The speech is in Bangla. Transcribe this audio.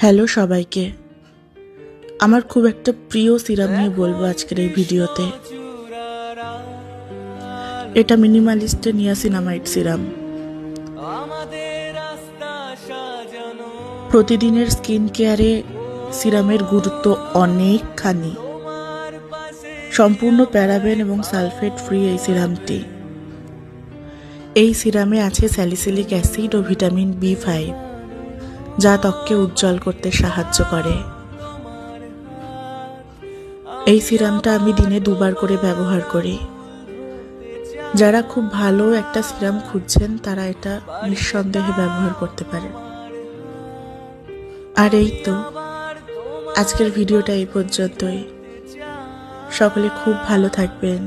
হ্যালো সবাইকে, আমার খুব একটা প্রিয় সিরাম নিয়ে বলবো আজকের এই ভিডিওতে। এটা মিনিমালিস্টের নিয়াসিনামাইড সিরাম। প্রতিদিনের স্কিন কেয়ারে সিরামের গুরুত্ব অনেকখানি। সম্পূর্ণ প্যারাবেন এবং সালফেট ফ্রি এই সিরামটি। এই সিরামে আছে স্যালিসিলিক অ্যাসিড ও ভিটামিন B5, যা ত্বককে উজ্জ্বল করতে সাহায্য করে। এই সিরামটা আমি দিনে 2 বার করে ব্যবহার করি। যারা খুব ভালো একটা সিরাম খুঁজছেন তারা এটা নিঃসন্দেহে ব্যবহার করতে পারেন। আর এই তো, আজকের ভিডিওটা এই পর্যন্তই। সকলে খুব ভালো থাকবেন।